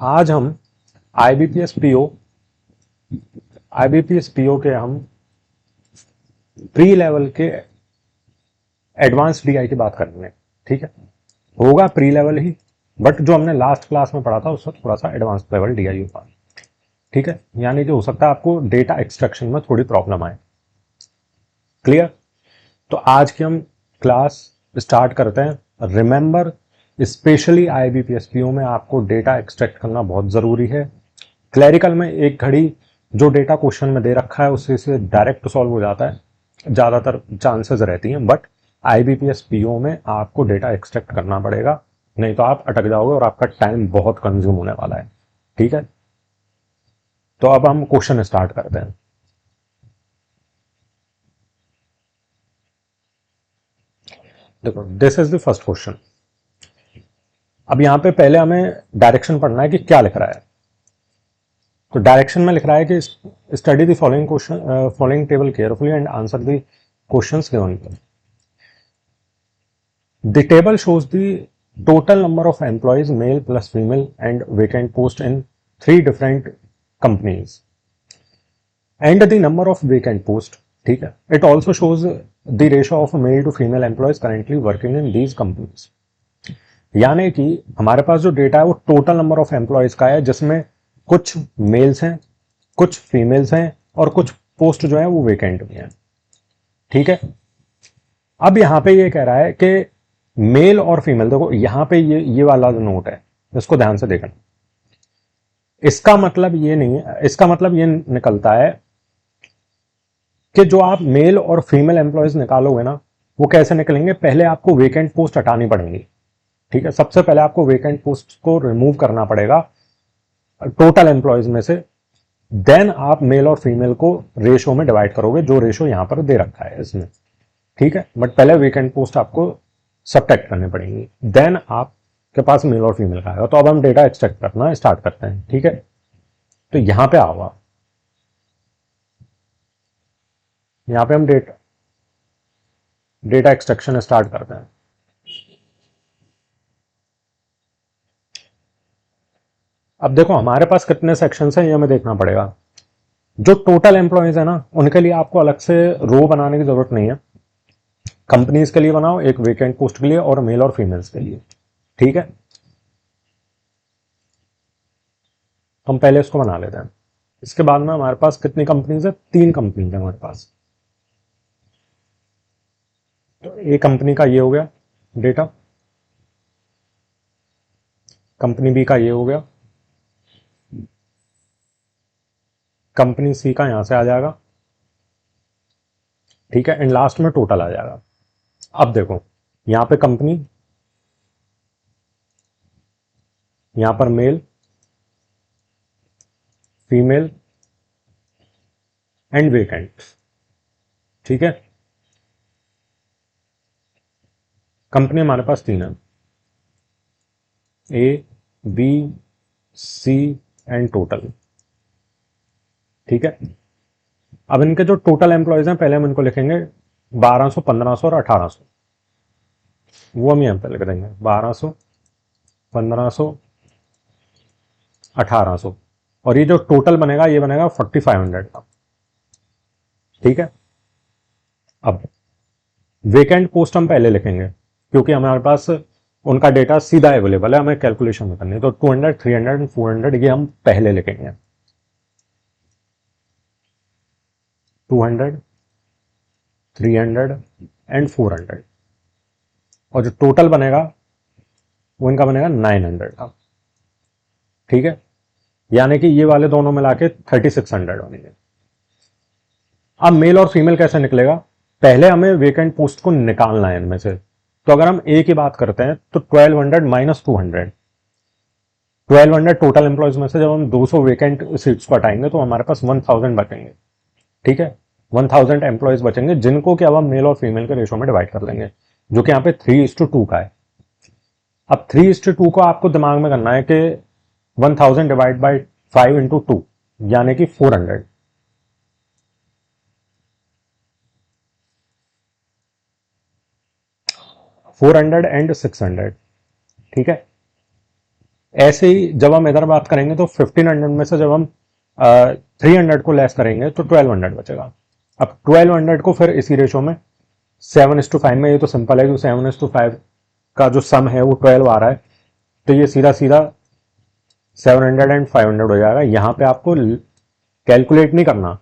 आज हम IBPS PO के हम प्री लेवल के एडवांस डीआई की बात करेंगे। ठीक है, होगा प्री लेवल ही, बट जो हमने लास्ट क्लास में पढ़ा था उससे थोड़ा सा एडवांस लेवल डीआई होगा। ठीक है, यानी कि हो सकता है आपको डेटा एक्सट्रैक्शन में थोड़ी प्रॉब्लम आए। क्लियर? तो आज की हम क्लास स्टार्ट करते हैं। रिमेंबर, स्पेशली आईबीपीएस पीओ में आपको डेटा एक्सट्रैक्ट करना बहुत जरूरी है। क्लैरिकल में एक घड़ी जो डेटा क्वेश्चन में दे रखा है उससे से डायरेक्ट सॉल्व हो जाता है, ज़्यादातर चांसेस रहती हैं, बट आईबीपीएस पीओ में आपको डेटा एक्सट्रैक्ट करना पड़ेगा, नहीं तो आप अटक जाओगे और आपका टाइम बहुत कंज्यूम होने वाला है। ठीक है, तो अब हम क्वेश्चन स्टार्ट करते हैं। देखो, this is the first question. अब यहां पे पहले हमें डायरेक्शन पढ़ना है कि क्या लिख रहा है। तो डायरेक्शन में लिख रहा है कि study the following question, following table carefully and answer the questions given. The table shows the total number of employees, male plus female, and vacant post in 3 different companies, and the number of vacant post. ठीक है, it also shows the ratio of male to female employees currently working in these companies. यानी कि हमारे पास जो data है वो total number of employees का है, जिसमें कुछ मेल्स हैं, कुछ फीमेल्स हैं, और कुछ पोस्ट जो है वो वेकेंट भी हैं। ठीक है, अब यहां पे ये कह रहा है कि मेल और फीमेल, देखो यहां पे ये वाला जो नोट है इसको ध्यान से देखना। इसका मतलब ये नहीं है, इसका मतलब ये निकलता है कि जो आप मेल और फीमेल एम्प्लॉयज निकालोगे ना, वो कैसे निकलेंगे, पहले आपको वेकेंट पोस्ट हटानी पड़ेंगी। ठीक है, सबसे पहले आपको वेकेंट पोस्ट को रिमूव करना पड़ेगा टोटल एम्प्लॉयज में से, देन आप मेल और फीमेल को रेशो में डिवाइड करोगे, जो रेशो यहां पर दे रखा है इसमें। ठीक है, बट पहले वेकेंट पोस्ट आपको सब्ट्रैक्ट करनी पड़ेंगी, देन आपके पास मेल और फीमेल का आएगा। तो अब हम डेटा एक्सट्रैक्ट करना स्टार्ट करते हैं। ठीक है, तो यहां पे आओ आप, यहां पे हम डेटा एक्सट्रैक्शन स्टार्ट करते हैं। अब देखो हमारे पास कितने सेक्शन हैं ये हमें देखना पड़ेगा। जो टोटल एम्प्लॉयज है ना, उनके लिए आपको अलग से रो बनाने की जरूरत नहीं है। कंपनीज के लिए बनाओ एक, वेकेंट पोस्ट के लिए और मेल और फीमेल्स के लिए। ठीक है, हम पहले इसको बना लेते हैं। इसके बाद में हमारे पास कितनी कंपनीज है, 3 कंपनीज है हमारे पास। तो ए कंपनी का ये हो गया डेटा, कंपनी बी का ये हो गया, कंपनी सी का यहां से आ जाएगा। ठीक है, एंड लास्ट में टोटल आ जाएगा। अब देखो यहां पे कंपनी, यहां पर मेल, फीमेल एंड वेकेंट। ठीक है, कंपनी हमारे पास 3 है, ए, बी, सी एंड टोटल। ठीक है, अब इनके जो टोटल एम्प्लॉयज हैं पहले हम इनको लिखेंगे 1200, 1500 और 1800। वो हम यहां पर लिख देंगे 1200, 1500, 1800, और ये जो टोटल बनेगा ये बनेगा 4500 का। ठीक है, अब वेकेंट पोस्ट हम पहले लिखेंगे क्योंकि हमारे पास उनका डेटा सीधा अवेलेबल है, हमें कैलकुलेशन में करनी है। तो 200, 300 400 ये हम पहले लिखेंगे। 200, 300 एंड 400, और जो टोटल बनेगा वो इनका बनेगा 900 का। ठीक है, यानी कि ये वाले दोनों मिला के 3600 बनेंगे। अब मेल और फीमेल कैसे निकलेगा, पहले हमें वेकेंट पोस्ट को निकालना है इनमें से। तो अगर हम ए की बात करते हैं तो 1200 माइनस 200, 1200 टोटल एम्प्लॉयज में से जब हम 200 वेकेंट सीट्स को हटाएंगे तो हमारे पास 1000 बचेंगे। ठीक है, 1000 एम्प्लॉयज बचेंगे जिनको कि अब हम मेल और फीमेल के रेशो में डिवाइड कर लेंगे, जो कि यहाँ पे 3:2 का है। अब 3:2 को आपको दिमाग में करना है कि 1000 डिवाइड बाई 5 into 2 यानी कि 400। 400 एंड 600। ठीक है, ऐसे ही जब हम इधर बात करेंगे तो 1500 में से जब हम 300 को लेस करेंगे तो 1200 बचेगा। अब 1200 को फिर इसी रेशो में 7:5 में, ये तो सिंपल है कि 7:5 का जो सम है वो 12 आ रहा है, तो ये सीधा सीधा 700 एंड 500 हो जाएगा। यहाँ पे आपको कैलकुलेट नहीं करना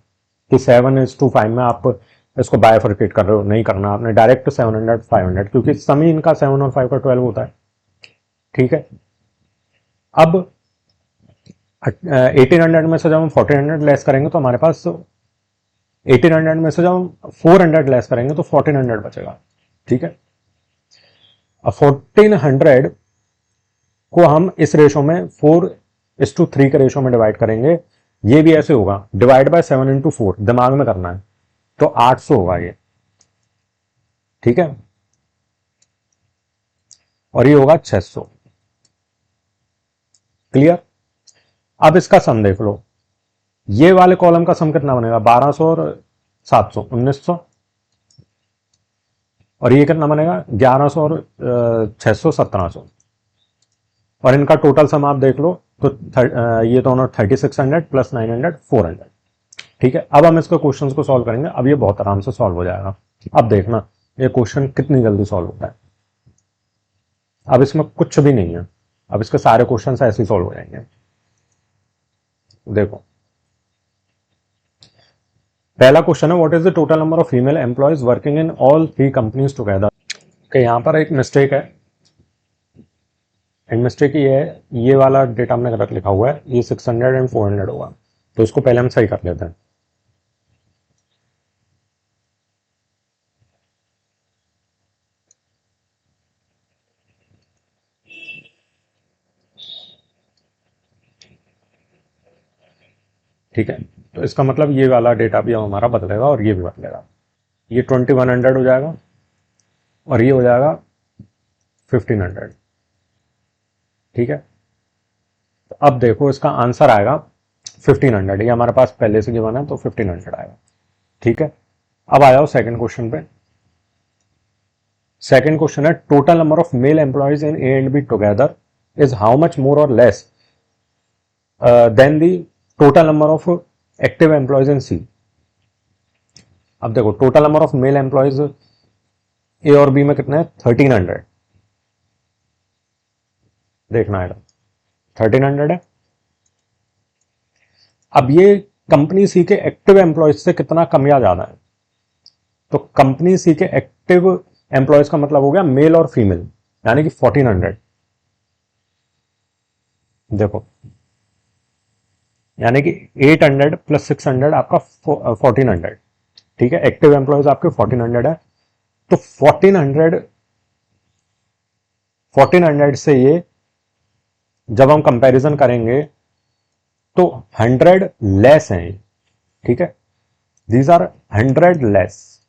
कि 7:5 में आप इसको बायफर्केट कर रहे हो, नहीं करना आपने, डायरेक्ट 700 500, क्योंकि सम ही इनका 7 और 5 का 12 होता है। ठीक है, अब 1800 में से जब हम 1400 लेस करेंगे तो हमारे पास 1800 में से जब हम 400 लेस करेंगे तो 1400 बचेगा। ठीक है, अब 1400 को हम इस रेशो में 4:3 के रेशो में डिवाइड करेंगे। ये भी ऐसे होगा, डिवाइड बाय 7 × 4, दिमाग में करना है, तो 800 होगा ये। ठीक है, और ये होगा 600। क्लियर। अब इसका सम देख लो, ये वाले कॉलम का सम कितना बनेगा, 1200 और 700 1900, और ये कितना बनेगा 1100 और 600 1700, और इनका टोटल सम आप देख लो तो ये दोनों 3600 प्लस 900 400। ठीक है, अब हम इसके क्वेश्चंस को सॉल्व करेंगे। अब ये बहुत आराम से सॉल्व हो जाएगा। अब देखना ये क्वेश्चन कितनी जल्दी सॉल्व होता है। अब इसमें कुछ भी नहीं है, अब इसके सारे क्वेश्चन ऐसे ही सॉल्व हो जाएंगे। देखो, पहला क्वेश्चन है, what is the total number of female employees working in all 3 companies together. कि यहाँ पर एक मिस्टेक है, एंड मिस्टेक ये है, ये वाला डेटा हमने गलत लिखा हुआ है, ये 600 एंड 400 होगा, तो इसको पहले हम सही कर लेते हैं। ठीक है, तो इसका मतलब ये वाला डेटा भी हमारा बदलेगा और ये भी बदलेगा। ये 2100 हो जाएगा और ये हो जाएगा 1500। ठीक है, तो अब देखो इसका आंसर आएगा 1500, ये हमारे पास पहले से गिवन है तो 1500 आएगा। ठीक है, अब आ जाओ सेकंड क्वेश्चन पे। सेकंड क्वेश्चन है, total number of male employees in A and B together is how much more or less than the total number of active employees in C. अब देखो, total number of male employees A और B में कितने हैं, 1300। देखना आएगा 1300 है। अब ये कंपनी सी के एक्टिव एम्प्लॉयज से कितना कम या ज्यादा है, तो कंपनी सी के एक्टिव एम्प्लॉयज का मतलब हो गया मेल और फीमेल, यानी कि 1400। देखो, यानी कि 800 प्लस 600 आपका 1400। ठीक है, एक्टिव एम्प्लॉयज आपके 1400 है, तो 1400 से ये जब हम कंपैरिजन करेंगे तो 100 लेस हैं। ठीक है, दीज आर 100 लेस।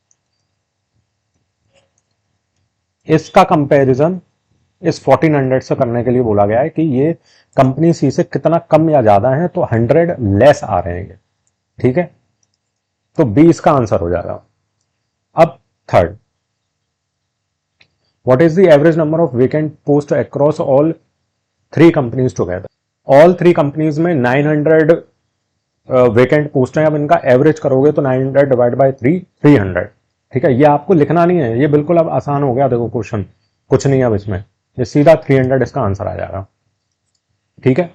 इसका कंपैरिजन इस 1400 से करने के लिए बोला गया है कि ये कंपनी सी से कितना कम या ज्यादा है, तो 100 लेस आ रहे हैं। ठीक है, तो बी इसका आंसर हो जाएगा। अब third, what is the average number of vacant post across all 3 companies together. All 3 companies में 900 वेकेंट पोस्ट हैं। अब इनका एवरेज करोगे तो 900 डिवाइड बाय 3 300। ठीक है, ये आपको लिखना नहीं है, ये बिल्कुल अब आसान हो गया। देखो क्वेश्चन कुछ नहीं है अब इसमें, ये सीधा 300 इसका आंसर आ जाएगा। ठीक है,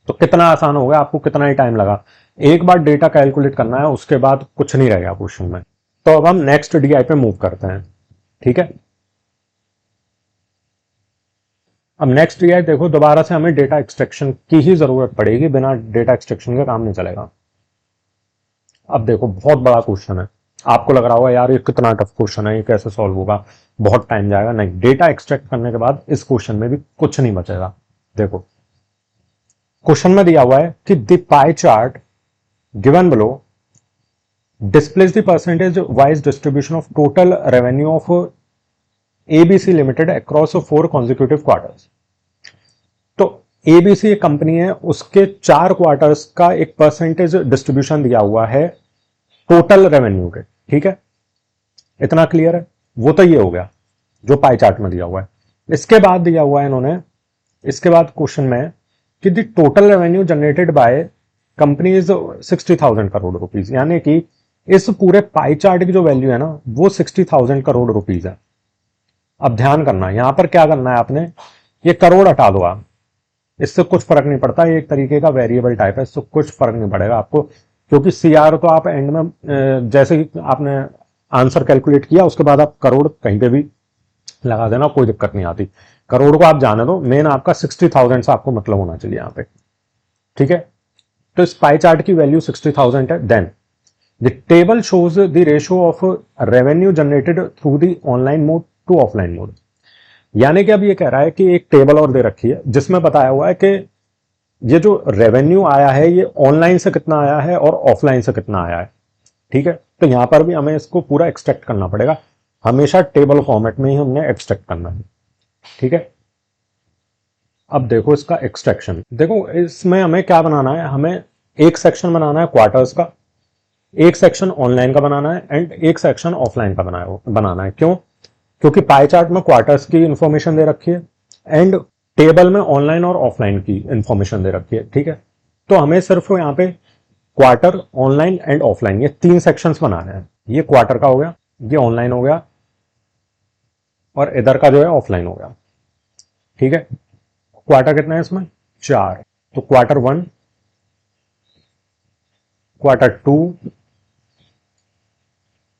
तो कितना आसान हो गया, आपको कितना ही टाइम लगा, एक बार डेटा कैलकुलेट करना है, उसके बाद कुछ नहीं रहेगा क्वेश्चन में। तो अब हम नेक्स्ट डीआई पे मूव करते हैं। ठीक है, अब नेक्स्ट डीआई देखो, दोबारा से हमें डेटा एक्सट्रैक्शन की ही जरूरत पड़ेगी, बिना डेटा एक्सट्रैक्शन के काम नहीं चलेगा। अब देखो, बहुत बड़ा क्वेश्चन है, आपको लग रहा होगा यार ये कितना टफ क्वेश्चन है, ये कैसे सॉल्व होगा, बहुत टाइम जाएगा। नहीं, डेटा एक्सट्रैक्ट करने के बाद इस क्वेश्चन में भी कुछ नहीं बचेगा। देखो, क्वेश्चन में दिया हुआ है कि the pie chart given below displace the percentage wise distribution of total revenue of ABC limited across 4 consecutive quarters. तो एबीसी एक कंपनी है, उसके 4 क्वार्टर्स का एक परसेंटेज डिस्ट्रीब्यूशन दिया हुआ है टोटल रेवेन्यू के। ठीक है, इतना क्लियर है। वो तो ये हो गया जो पाई चार्ट में दिया हुआ है। इसके बाद दिया हुआ है इन्होंने इसके बाद क्वेश्चन में है कि the total revenue generated by company is 60,000 crore rupees, यानी कि इस पूरे पाई चार्ट की जो वैल्यू है ना वो 60,000 करोड़ रुपीज है। अब ध्यान करना, यहां पर क्या करना है आपने, ये करोड़ हटा दो आप, इससे कुछ फर्क नहीं पड़ता, ये एक तरीके का वेरिएबल टाइप है, इससे कुछ फर्क नहीं पड़ेगा आपको, क्योंकि सीआर तो आप एंड में जैसे ही आपने आंसर कैलकुलेट किया उसके बाद आप करोड़ कहीं पे भी लगा देना, कोई दिक्कत नहीं आती। करोड़ को आप जाने दो, मेन आपका 60,000 से आपको मतलब होना चाहिए यहाँ पे, ठीक है। तो इस पाई चार्ट की वैल्यू 60,000 है। Then the table shows the ratio of revenue generated through the online mode to offline mode, यानी कि अब ये कह रहा है कि एक टेबल और दे रखी है जिसमें बताया हुआ है कि ये जो रेवेन्यू आया है ये ऑनलाइन से कितना आया है और ऑफलाइन से कितना आया है, ठीक है। तो यहां पर भी हमें इसको पूरा एक्सट्रैक्ट करना पड़ेगा, हमेशा टेबल फॉर्मेट में ही हमने एक्सट्रैक्ट करना है, ठीक है। अब देखो इसका एक्सट्रैक्शन, देखो इसमें हमें क्या बनाना है, हमें एक सेक्शन बनाना है क्वार्टर्स का, एक सेक्शन ऑनलाइन का बनाना है एंड एक सेक्शन ऑफलाइन का बनाना है। क्यों? क्योंकि पाई चार्ट में क्वार्टर्स की इंफॉर्मेशन दे रखी है एंड टेबल में ऑनलाइन और ऑफलाइन की इंफॉर्मेशन दे रखी है, ठीक है। तो हमें सिर्फ यहाँ पे क्वार्टर, ऑनलाइन एंड ऑफलाइन, ये तीन सेक्शंस बनाने हैं। ये क्वार्टर का हो गया, ये ऑनलाइन हो गया और इधर का जो है ऑफलाइन हो गया, ठीक है। क्वार्टर कितना है इसमें? 4। तो quarter 1, quarter 2,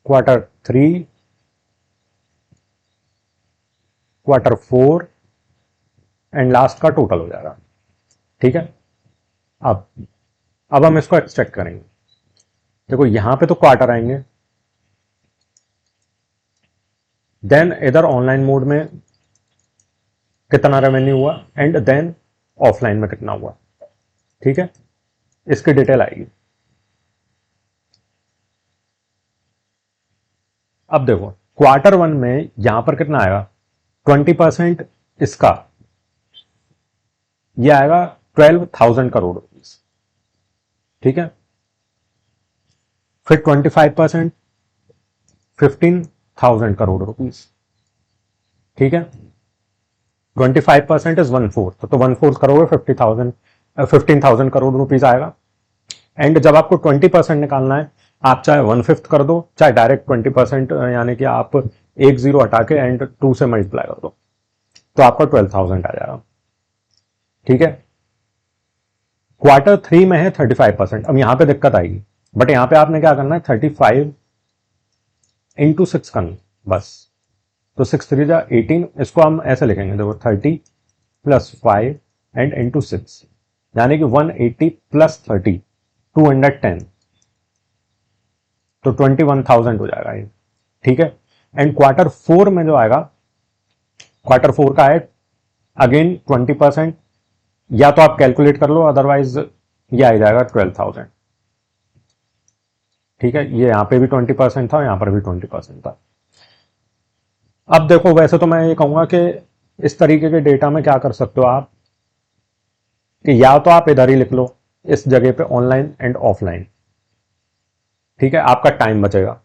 quarter 3, quarter 4 and last का टोटल हो जाएगा, ठीक है। अब अब हम इसको एक्सट्रैक्ट करेंगे। देखो यहां पे तो क्वार्टर आएंगे, देन इधर ऑनलाइन मोड में कितना रेवेन्यू हुआ एंड देन ऑफलाइन में कितना हुआ, ठीक है। इसकी डिटेल आएगी। अब देखो क्वार्टर 1 में यहां पर कितना आएगा, 20% इसका, ये आएगा 12,000 करोड़ रुपीज, ठीक है। फिर 25% 15,000 करोड़ रुपीज, ठीक है। 25% इज 1/4, तो 1/4 करोगे 15,000 करोड़ रुपीज आएगा। एंड जब आपको 20% निकालना है, आप चाहे 1/5 कर दो, चाहे डायरेक्ट 20%, यानी कि आप एक जीरो हटा के एंड 2 से मल्टीप्लाई कर दो, तो आपका 12,000 आ जाएगा, ठीक है। क्वार्टर 3 में है 35%, अब यहां पे दिक्कत आएगी, बट यहां पे आपने क्या करना है, 35 इंटू 6 करना बस। तो 6 3 जा 18, इसको हम ऐसे लिखेंगे, देखो 30 प्लस 5 एंड इंटू 6, यानी कि 180 प्लस 30 210, तो 21,000 हो जाएगा ये, ठीक है। एंड क्वार्टर 4 में जो आएगा, क्वार्टर 4 का है अगेन 20%, या तो आप कैलकुलेट कर लो, अदरवाइज ये आ जाएगा 12,000, ठीक है। ये यहां पे भी 20% था, यहां पर भी 20% था। अब देखो वैसे तो मैं ये कहूंगा कि इस तरीके के डेटा में क्या कर सकते हो आप, कि या तो आप इधर ही लिख लो इस जगह पे ऑनलाइन एंड ऑफलाइन, ठीक है, आपका टाइम बचेगा।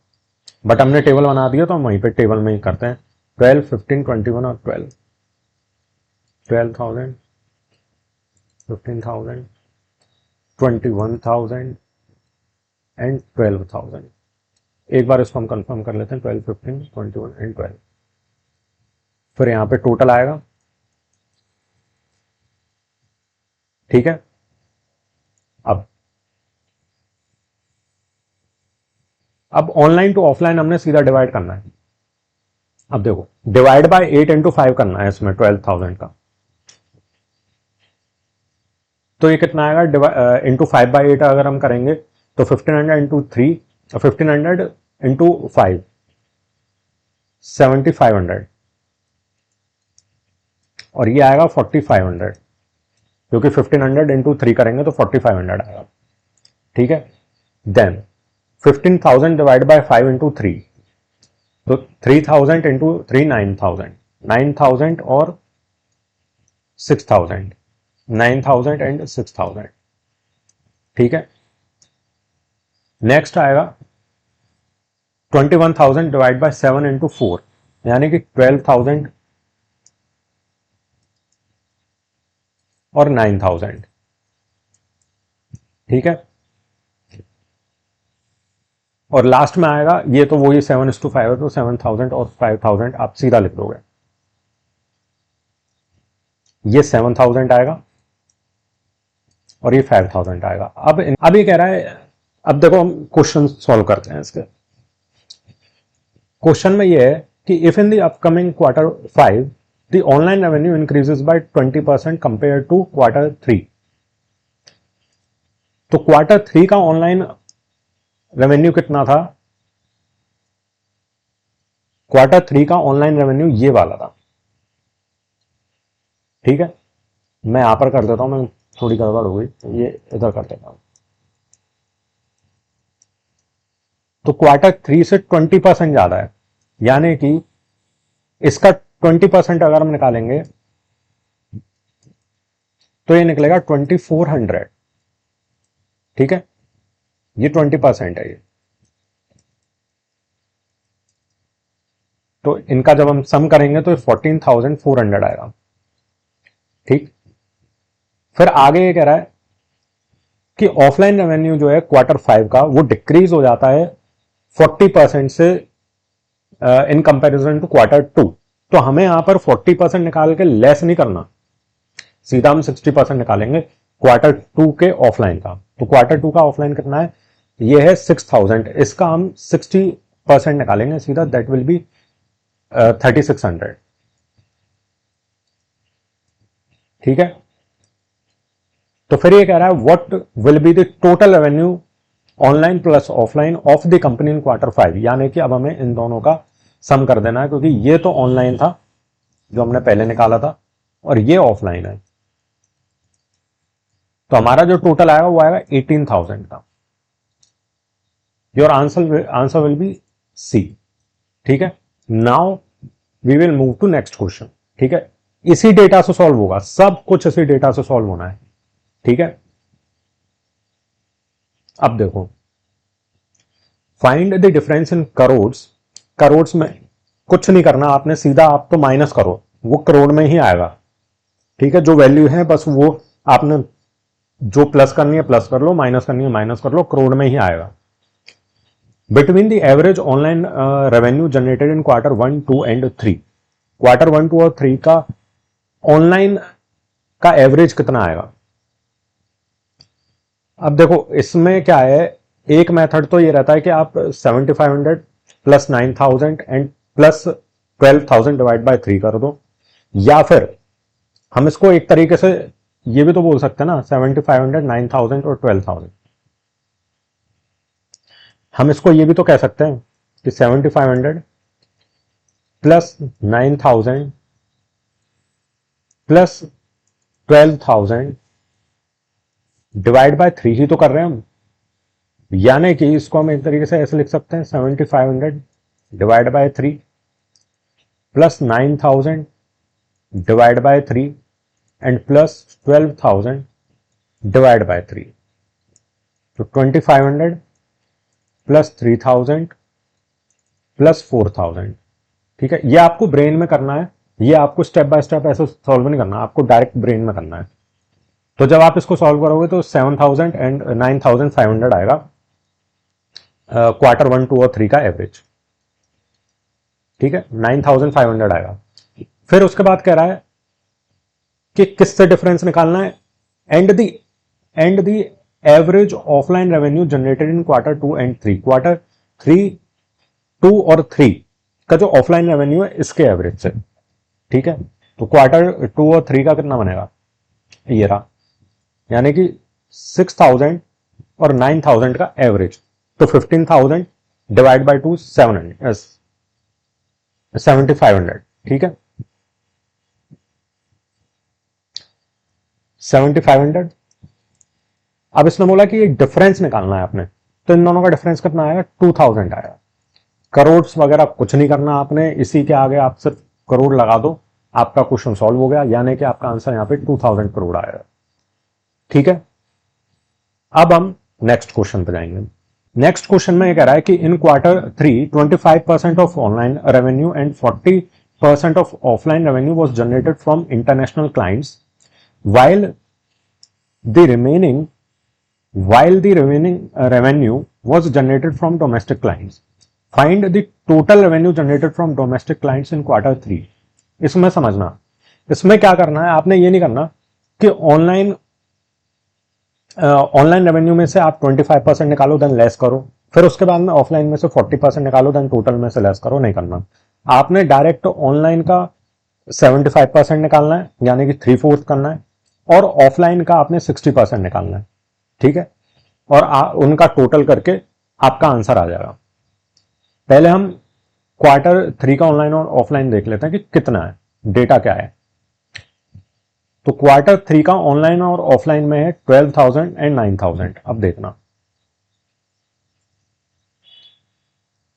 बट हमने टेबल बना दिया तो हम वहीं पे टेबल में ही करते हैं, 12 15 21 और 12, 12,000 15,000 21,000 एंड 12,000। एक बार इसको हम कंफर्म कर लेते हैं, 12 15 21 एंड 12, फिर यहां पे टोटल आएगा, ठीक है। अब ऑनलाइन टू ऑफलाइन हमने सीधा डिवाइड करना है। अब देखो डिवाइड बाय 8 इंटू 5 करना है इसमें 12,000 का, तो ये कितना आएगा, इंटू 5/8 अगर हम करेंगे तो 1500 इंटू 3, 1500 इंटू 5 7500, और ये आएगा 4500, क्योंकि 1500 इंटू 3 करेंगे तो 4500 आएगा, ठीक है। देन 15,000 डिवाइड बाय 5 इंटू 3, तो 3,000 इंटू 3 9,000, 9,000 और 6,000, 9,000 एंड 6,000, ठीक है। नेक्स्ट आएगा 21,000 डिवाइड बाय 7 इंटू 4, यानी कि 12,000 और 9,000। ठीक है, और लास्ट में आएगा ये तो वही 7:5 है, तो 7,000 और 5,000 आप सीधा लिख दोगे। ये 7,000 आएगा और ये 5,000 आएगा। अब ये कह रहा है, अब देखो हम क्वेश्चन सॉल्व करते हैं इसके। क्वेश्चन में ये है कि if in the upcoming Q5 the online revenue increases by 20% compare to Q3, तो Q3 का ऑनलाइन रेवेन्यू कितना था? Q3 का ऑनलाइन रेवेन्यू ये वाला था। ठीक है, मैं यहां पर कर देता हूं, मैं थोड़ी गड़बड़ हो गई, ये इधर कर देता हूं। तो Q3 से 20% ज्यादा है, यानी कि इसका 20% अगर हम निकालेंगे तो ये निकलेगा 2,400। ठीक है, ये 20% है ये। तो इनका जब हम सम करेंगे तो 14,400 आएगा। ठीक, फिर आगे ये कह रहा है कि ऑफलाइन रेवेन्यू जो है Q5 का वो डिक्रीज हो जाता है 40% से इन कंपैरिजन टू Q2। तो हमें यहां पर 40% निकाल के लेस नहीं करना, सीधा हम 60% निकालेंगे Q2 के ऑफलाइन का। तो Q2 का ऑफलाइन कितना है? ये है 6,000, इसका हम 60% निकालेंगे सीधा, दैट विल बी 3,600। ठीक है, तो फिर ये कह रहा है what will be the total revenue online plus offline off the company in Q5, यानी कि अब हमें इन दोनों का सम कर देना है, क्योंकि ये तो ऑनलाइन था जो हमने पहले निकाला था और ये ऑफलाइन है। तो हमारा जो टोटल आएगा वो आएगा 18,000 का। Your answer will be C. ठीक है, now we will move to next question. ठीक है, इसी डेटा से सॉल्व होगा, सब कुछ इसी डेटा से सॉल्व होना है। ठीक है, अब देखो, find the difference in crores. Crores में कुछ नहीं करना आपने, सीधा आप तो माइनस करो, वो करोड़ में ही आएगा। ठीक है, जो वैल्यू है बस वो आपने जो प्लस करनी है प्लस कर लो, माइनस करनी है माइनस कर लो, करोड़ में ही आएगा। Between the average online revenue generated in Q1, 2 and 3, Q1, 2 और 3 का ऑनलाइन का एवरेज कितना आएगा? अब देखो इसमें क्या है, एक मेथड तो ये रहता है कि आप 7,500 plus 9,000 and plus 12,000 divide by 3 कर दो, या फिर हम इसको एक तरीके से ये भी तो बोल सकते हैं ना, 7,500, 9,000 और 12,000। हम इसको ये भी तो कह सकते हैं कि 7,500 प्लस 9,000 प्लस 12,000 डिवाइड बाय 3 ही तो कर रहे हैं हम, यानी कि इसको हम एक तरीके से ऐसे लिख सकते हैं 7,500 divide by 3 plus 9,000 divide by 3 and plus 12,000 divide by 3। तो 2,500 प्लस 3,000 प्लस 4,000। ठीक है, ये आपको ब्रेन में करना है, ये आपको स्टेप बाय स्टेप ऐसे सॉल्व नहीं करना, आपको डायरेक्ट ब्रेन में करना है। तो जब आप इसको सॉल्व करोगे तो 7,000 एंड 9,500 आएगा Q1, 2 और 3 का एवरेज। ठीक है, 9,500 आएगा। फिर उसके बाद कह रहा है कि किससे डिफरेंस निकालना है, and the average offline revenue generated in Q2 and 3, Q3, 2 और 3 का जो ऑफलाइन रेवेन्यू है इसके एवरेज से। ठीक है, तो Q2 और 3 का कितना बनेगा, ये रहा, यानी कि 6,000 और 9,000 का एवरेज। तो 15,000 डिवाइड बाय 2 7,500। ठीक है, 7,500। अब इसने बोला कि ये डिफरेंस निकालना है आपने, तो इन दोनों का डिफरेंस कितना आएगा, 2,000 आएगा। करोड्स वगैरह कुछ नहीं करना आपने, इसी के आगे आप सिर्फ करोड़ लगा दो, आपका क्वेश्चन सॉल्व हो गया, यानी कि आपका आंसर यहां पे 2,000 करोड़ आएगा। ठीक है, अब हम नेक्स्ट क्वेश्चन पे जाएंगे। नेक्स्ट क्वेश्चन में ये कह रहा है कि इन Q3 25% of online revenue and 40% of offline revenue was generated from international clients, while the remaining while the remaining revenue was generated from domestic clients. Find the total revenue generated from domestic clients in quarter 3. इसमें समझना, इसमें क्या करना है, आपने ये नहीं करना कि ऑनलाइन रेवेन्यू में से आप 25% निकालो देन लेस करो, फिर उसके बाद में ऑफलाइन में से 40% निकालो देन टोटल में से लेस करो, नहीं करना। आपने डायरेक्ट ऑनलाइन का 75% निकालना है, यानी कि 3/4 करना है, और ऑफलाइन का आपने 60% निकालना है, ठीक है। और उनका टोटल करके आपका आंसर आ जाएगा। पहले हम क्वार्टर 3 का ऑनलाइन और ऑफलाइन देख लेते हैं कि कितना है, डेटा क्या है। तो क्वार्टर 3 का ऑनलाइन और ऑफलाइन में है 12,000 एंड 9,000। अब देखना,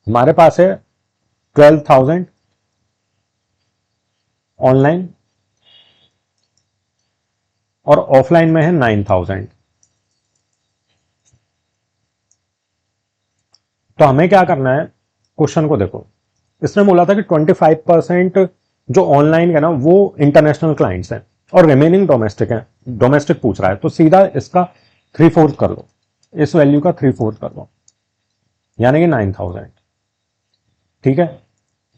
हमारे पास है 12,000 ऑनलाइन और ऑफलाइन में है 9,000। तो हमें क्या करना है, क्वेश्चन को देखो, इसने बोला था कि 25% जो ऑनलाइन है ना वो इंटरनेशनल क्लाइंट्स हैं और रिमेनिंग डोमेस्टिक है, डोमेस्टिक पूछ रहा है, तो सीधा इसका 3/4 कर लो, इस वैल्यू का 3/4 कर लो, यानी कि 9,000, ठीक है।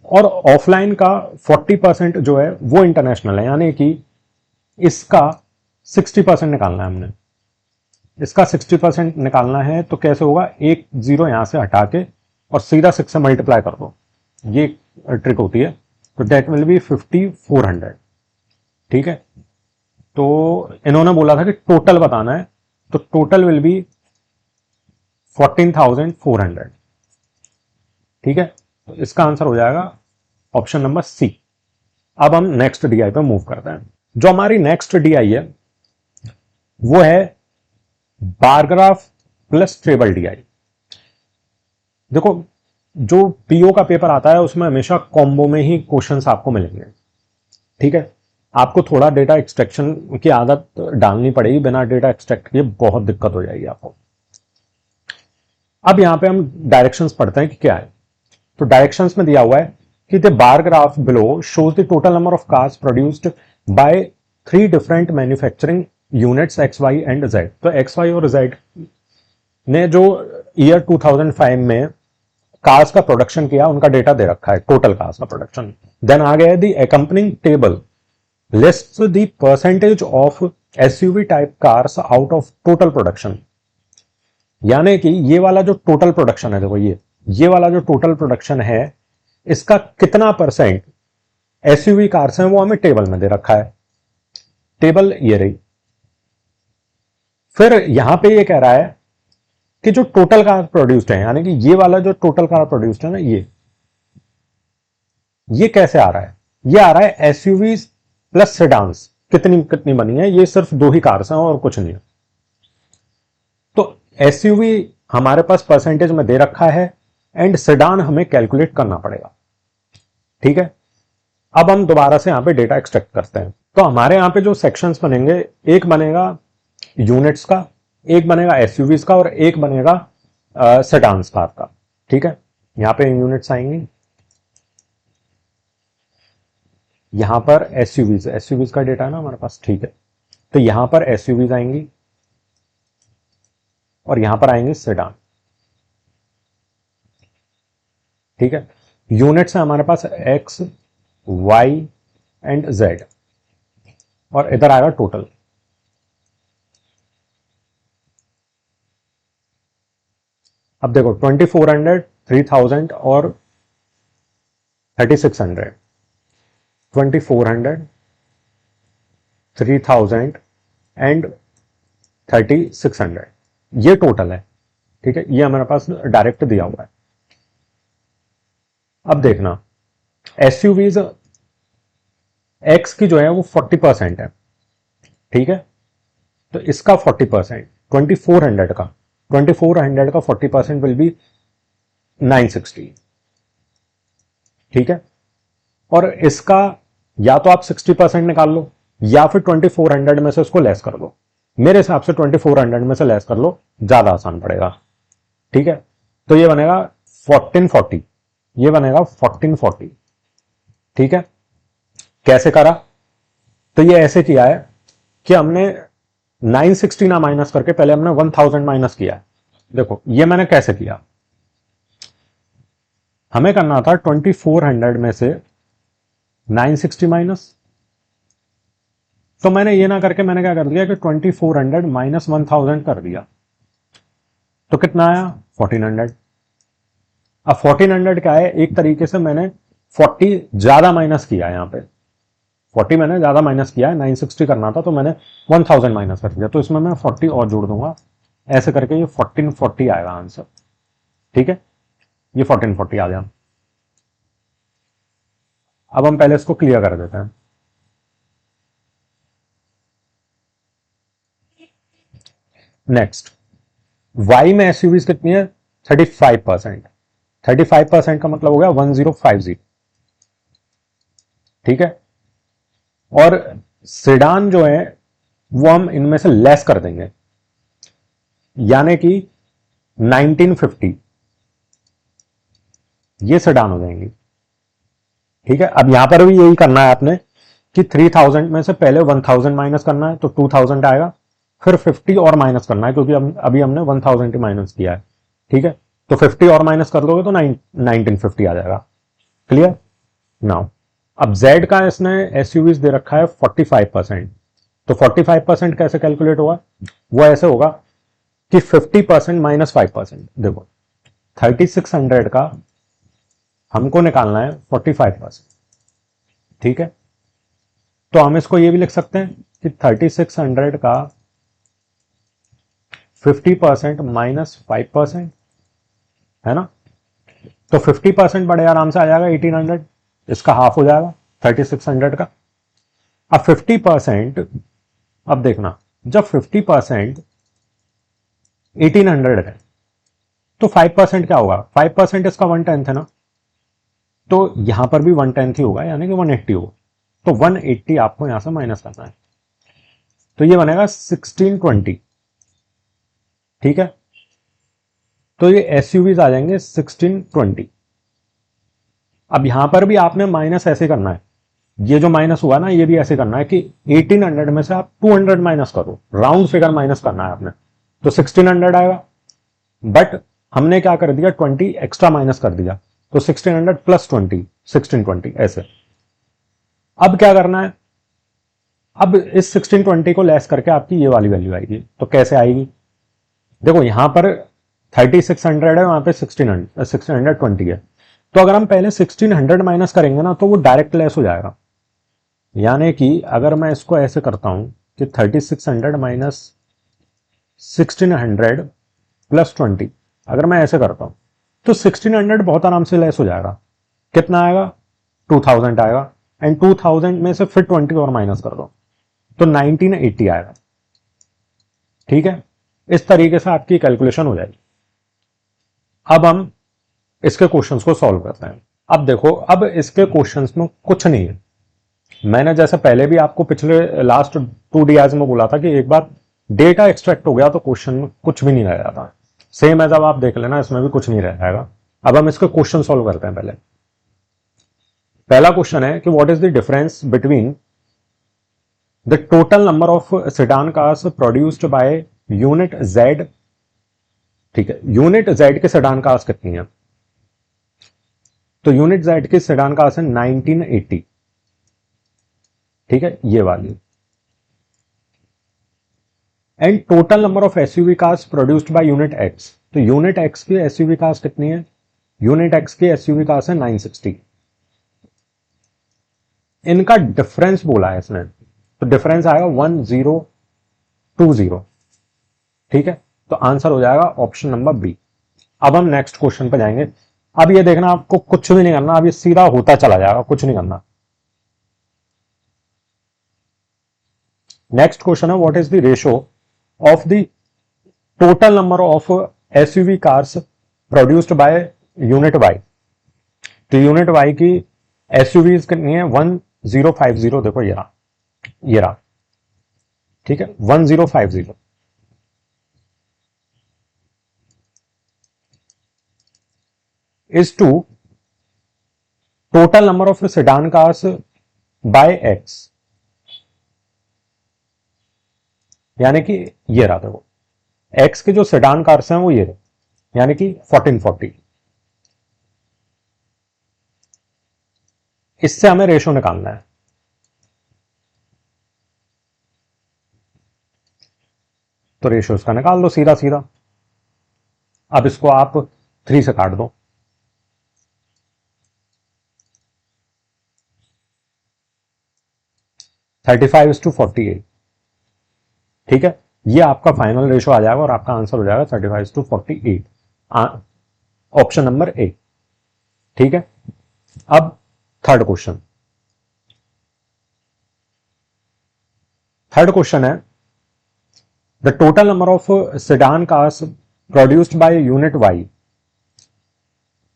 और ऑफलाइन का 40% जो है वो इंटरनेशनल है, यानी कि इसका 60% निकालना है हमने, इसका 60% निकालना है। तो कैसे होगा, एक जीरो यहां से हटा के और सीधा 6 से मल्टीप्लाई कर दो, ये ट्रिक होती है। तो डेट विल बी 5,400, ठीक है। तो इन्होंने बोला था कि टोटल बताना है, तो टोटल विल बी 14,400, ठीक है। तो इसका आंसर हो जाएगा ऑप्शन नंबर सी। अब हम नेक्स्ट डीआई पे मूव करते हैं। जो हमारी नेक्स्ट डीआई है वो है bar graph plus table DI. देखो, जो पीओ का पेपर आता है उसमें हमेशा कॉम्बो में ही क्वेश्चंस आपको मिलेंगे, ठीक है। आपको थोड़ा डेटा एक्सट्रैक्शन की आदत डालनी पड़ेगी, बिना डेटा एक्सट्रैक्ट किए बहुत दिक्कत हो जाएगी आपको। अब यहां पे हम डायरेक्शंस पढ़ते हैं कि क्या है। तो डायरेक्शंस में दिया हुआ है कि the bar graph below shows the total number of cars produced by 3 different manufacturing units X Y and Z. तो एक्स वाई और जेड ने जो ईयर 2005 में कार्स का प्रोडक्शन किया उनका डेटा दे रखा है, टोटल कार्स का प्रोडक्शन। देन आ गया the accompanying table lists the percentage of SUV type cars out of total production. यानी कि ये वाला जो टोटल प्रोडक्शन है, देखो ये वाला जो टोटल प्रोडक्शन है इसका कितना परसेंट एसयूवी कार्स हैं वो हमें टेबल में दे रखा है। टेबल ये रही। फिर यहां पे ये कह रहा है कि जो टोटल कार प्रोड्यूस्ड है, यानी कि ये वाला जो टोटल कार प्रोड्यूस्ड है ना, ये कैसे आ रहा है, ये आ रहा है एसयूवी प्लस सेडान्स कितनी कितनी बनी है, ये सिर्फ 2 ही कार्स हैं और कुछ नहीं है। तो एसयूवी हमारे पास परसेंटेज में दे रखा है एंड सेडान हमें कैलकुलेट करना पड़ेगा, ठीक है। अब हम दोबारा से यहां पे डेटा एक्सट्रैक्ट करते हैं। तो हमारे यहां पे जो सेक्शंस बनेंगे, एक बनेगा यूनिट्स का, एक बनेगा एसयूवीज का और एक बनेगा सेडान्स कार का, ठीक है। यहां पे यूनिट्स आएंगी, यहां पर एसयूवीज का डेटा है ना हमारे पास, ठीक है। तो यहां पर एसयूवीज आएंगी और यहां पर आएंगे सेडान, ठीक है। यूनिट्स है हमारे पास एक्स वाई एंड जेड और इधर आएगा टोटल। अब देखो 2,400, 3,000 और 3,600, 2,400, 3,000 एंड 3,600 ये टोटल है, ठीक है। ये हमारे पास डायरेक्ट दिया हुआ है। अब देखना, एसयूवीज एक्स की जो है वो 40% है, ठीक है। तो इसका 40%, 2,400 का 40% विल बी 960, ठीक है। और इसका या तो आप 60% निकाल लो या फिर 2,400 में से उसको लेस कर लो। मेरे हिसाब से 2,400 में से लेस कर लो, ज्यादा आसान पड़ेगा, ठीक है। तो ये बनेगा 1440, ये बनेगा 1440, ठीक है। कैसे करा, तो ये ऐसे किया है कि हमने 960 ना माइनस करके पहले हमने 1000 माइनस किया है। देखो ये मैंने कैसे किया, हमें करना था 2400 में से 960 माइनस। तो मैंने ये ना करके मैंने क्या कर दिया कि 2400 माइनस 1000 कर दिया, तो कितना आया 1400। अब 1400 क्या है, एक तरीके से मैंने 40 ज्यादा माइनस किया है, यहाँ पे 40 मैंने ज्यादा माइनस किया है, 960 करना था तो मैंने 1000 माइनस कर दिया, तो इसमें मैं 40 और जोड़ दूंगा, ऐसे करके ये 1440 आएगा आंसर। ठीक है, ये 1440 आ गया। अब हम पहले इसको क्लियर कर देते हैं। नेक्स्ट, वाई में एसयूवीज कितनी है 35%। 35% का मतलब हो गया 1050। ठीक है, और सेडान जो है वो हम इनमें से लेस कर देंगे, यानी कि 1950 ये सेडान हो जाएंगी। ठीक है, अब यहां पर भी यही करना है आपने कि 3000 में से पहले 1000 माइनस करना है तो 2000 आएगा, फिर 50 और माइनस करना है क्योंकि अभी हमने 1000 माइनस किया है। ठीक है, तो 50 और माइनस कर दोगे तो 1950 आ जाएगा। Clear now. अब Z का इसने एसयूवीज दे रखा है 45%, तो 45% कैसे कैलकुलेट होगा, वो ऐसे होगा कि 50% माइनस 5%। देखो 3600 का हमको निकालना है 45%। ठीक है, तो हम इसको ये भी लिख सकते हैं कि 3600 का 50% माइनस 5%, है ना, तो 50% बड़े आराम से आ जाएगा 1800, इसका हाफ हो जाएगा 3600 का। अब 50%, अब देखना जब 50% 1800 है तो 5% क्या होगा, 5% इसका 1/10 है ना, तो यहां पर भी 1/10 ही होगा, यानी कि 180 होगा, तो 180 आपको यहां से माइनस करना है, तो ये बनेगा 1620। ठीक है, तो ये एसयूवीज आ जाएंगे 1620। अब यहां पर भी आपने माइनस ऐसे करना है, ये जो माइनस हुआ ना ये भी ऐसे करना है कि 1800 में से आप 200 माइनस करो, राउंड फिगर माइनस करना है आपने, तो 1600 आएगा, बट हमने क्या कर दिया 20 एक्स्ट्रा माइनस कर दिया, तो 1600 प्लस 20 1620 ऐसे। अब क्या करना है, अब इस 1620 को लेस करके आपकी ये वाली वैल्यू आएगी, तो कैसे आएगी, देखो यहां पर 3600 है, वहां पे 1620 है, तो अगर हम पहले 1600 माइनस करेंगे ना तो वो डायरेक्ट लेस हो जाएगा, यानी कि अगर मैं इसको ऐसे करता हूं कि 3600 माइनस 1600 प्लस 20, अगर मैं ऐसे करता हूं तो 1600 बहुत आराम से लेस हो जाएगा, कितना आएगा 2000 आएगा, एंड 2000 में से फिर 20 और माइनस कर दो तो 1980 आएगा। ठीक है, इस तरीके से आपकी कैलकुलेशन हो जाएगी। अब हम इसके क्वेश्चंस को सॉल्व करते हैं। अब देखो, अब इसके क्वेश्चंस में कुछ नहीं है, मैंने जैसे पहले भी आपको पिछले लास्ट 2 DIs में बोला था कि एक बार डेटा एक्सट्रैक्ट हो गया तो क्वेश्चन में कुछ भी नहीं रह जाता, सेम एज अब आप देख लेना इसमें भी कुछ नहीं रह जाएगा। अब हम इसके क्वेश्चन सॉल्व करते हैं। पहला क्वेश्चन है कि what is the difference between the total number of sedan cars produced by unit Z. ठीक है, यूनिट जेड के सेडान कार्स कितनी है, तो यूनिट जेड के सेडान कार्स है 1980। ठीक है, ये वाली, and total number of SUV cars produced by unit x, तो यूनिट एक्स की एसयूवी कार्स कितनी है, यूनिट एक्स की एसयूवी कार्स है 960। इनका डिफरेंस बोला है इसने, तो डिफरेंस आएगा 1020। ठीक है, तो आंसर हो जाएगा ऑप्शन नंबर बी। अब हम नेक्स्ट क्वेश्चन पे जाएंगे। अब ये देखना आपको कुछ भी नहीं करना, अब ये सीधा होता चला जाएगा, कुछ नहीं करना। नेक्स्ट क्वेश्चन है what is the ratio of the total number of SUV cars produced by unit Y, तो यूनिट वाई की एसयूवीज कितनी है 1050। देखो ये रहा, ये रहा। ठीक है, 1050 is to total number of sedan cars by x, यानी कि ये रहा देखो, एक्स के जो सेडान कार्स हैं वो ये रहे, यानी कि 1440। इससे हमें रेशो निकालना है। तो रेशो इसका निकाल दो सीधा सीधा। अब इसको आप 3 से काट दो। 35:48। ठीक है, ये आपका फाइनल रेशो आ जाएगा और आपका आंसर हो जाएगा 35:48, ऑप्शन नंबर ए। ठीक है, अब थर्ड क्वेश्चन। थर्ड क्वेश्चन है the total number of sedan cars produced by unit Y.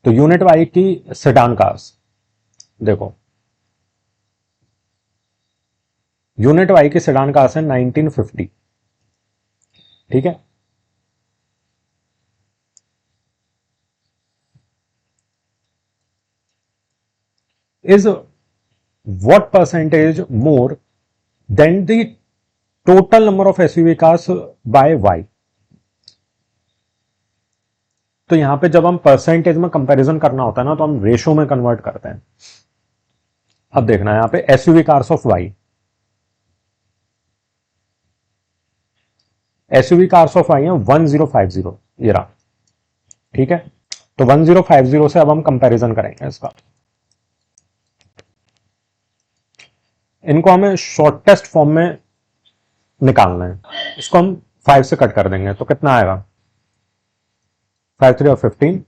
तो यूनिट वाई की सेडान कार्स देखो, यूनिट वाई की सेडान कार्स है 1950। ठीक है, is what percentage more than the total number of SUV cars by Y। तो यहां पे जब हम परसेंटेज में कंपैरिजन करना होता है ना, तो हम रेशो में कन्वर्ट करते हैं। अब देखना है यहां पे SUV cars of Y, SUV cars of Y है 1050, ये रहा। ठीक है, तो 1050 से अब हम कंपैरिजन करेंगे इसका। इनको हमें शॉर्टेस्ट फॉर्म में निकालना है। इसको हम 5 से कट कर देंगे तो कितना आएगा, 5 3 और 15,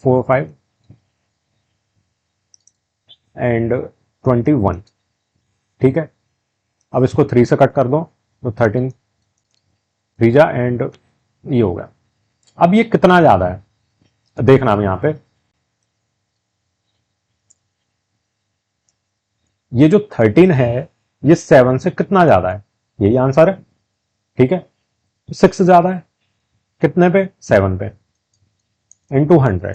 4 5 एंड 21। ठीक है, अब इसको 3 से कट कर दो तो 13 3 जा एंड ये हो गया। अब ये कितना ज्यादा है देखना, हम यहां पे ये जो 13 है ये 7 से कितना ज्यादा है, यही आंसर है। ठीक है, 6 ज्यादा है कितने पे, 7 पे, इंटू 100।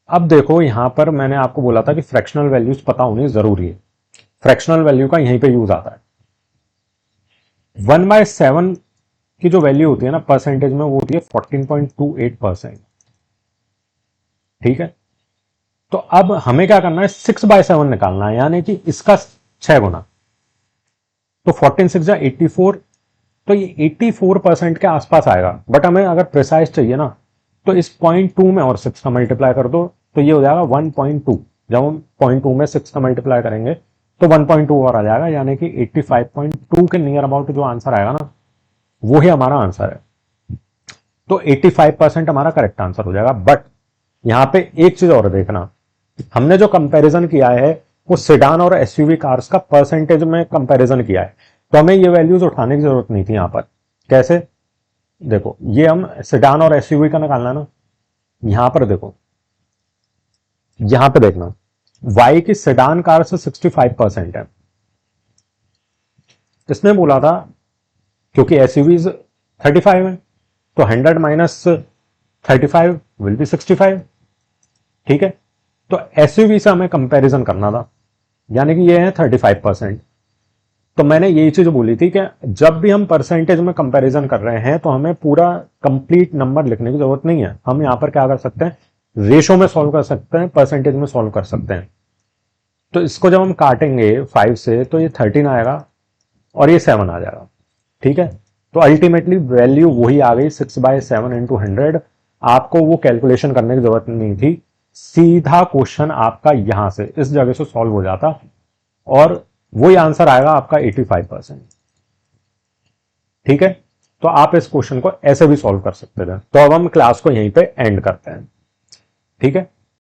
अब देखो यहां पर मैंने आपको बोला था कि फ्रैक्शनल वैल्यूज पता होनी जरूरी है। फ्रैक्शनल वैल्यू का यहीं पे यूज आता है। 1/7 की जो वैल्यू होती है ना परसेंटेज में, वो होती है 14.28%। ठीक है, तो अब हमें क्या करना है, 6/7 निकालना है, यानी कि इसका 6 गुना। तो 14 6 जा 84, तो ये 84% के आसपास आएगा। बट हमें अगर प्रिसाइज चाहिए ना, तो इस 0.2 में और 6 का मल्टीप्लाई कर दो तो ये हो जाएगा 1.2। जब हम 0.2 में 6 का मल्टीप्लाई करेंगे तो 1.2 और आ जाएगा, यानी कि 85.2 के नियर अबाउट जो आंसर आएगा ना, वो ही हमारा आंसर है। तो 85% हमारा करेक्ट आंसर हो जाएगा। बट यहां पे एक चीज और देखना, हमने जो कंपैरिजन किया है वो सेडान और एसयूवी कार्स का परसेंटेज में कंपैरिजन किया है, तो हमें ये वैल्यूज उठाने की जरूरत नहीं थी यहां पर। कैसे, देखो ये हम सेडान और एसयूवी का निकालना ना, यहां पर देखो, यहां पे देखना वाई की सेडान कार से 65% है। इसने बोला था क्योंकि एसयूवीज 35 है, तो 100 माइनस 35 विल बी 65। ठीक है, तो एसयूवी से हमें कंपैरिजन करना था, यानी कि ये है 35%। तो मैंने यही चीज बोली थी कि जब भी हम परसेंटेज में कंपैरिजन कर रहे हैं तो हमें पूरा कंप्लीट नंबर लिखने की जरूरत नहीं है। हम यहां पर क्या कर सकते हैं, रेशो में सॉल्व कर सकते हैं, परसेंटेज में सॉल्व कर सकते हैं। तो इसको जब हम काटेंगे 5 से तो ये 13 आएगा और ये 7 आ जाएगा। ठीक है, तो अल्टीमेटली वैल्यू वही आ गई 6/7 इंटू 100। आपको वो कैलकुलेशन करने की जरूरत नहीं थी, सीधा क्वेश्चन आपका यहां से इस जगह से सॉल्व हो जाता और वही आंसर आएगा आपका 85%। ठीक है, तो आप इस क्वेश्चन को ऐसे भी सॉल्व कर सकते थे। तो अब हम क्लास को यहीं पे एंड करते हैं। ठीक है।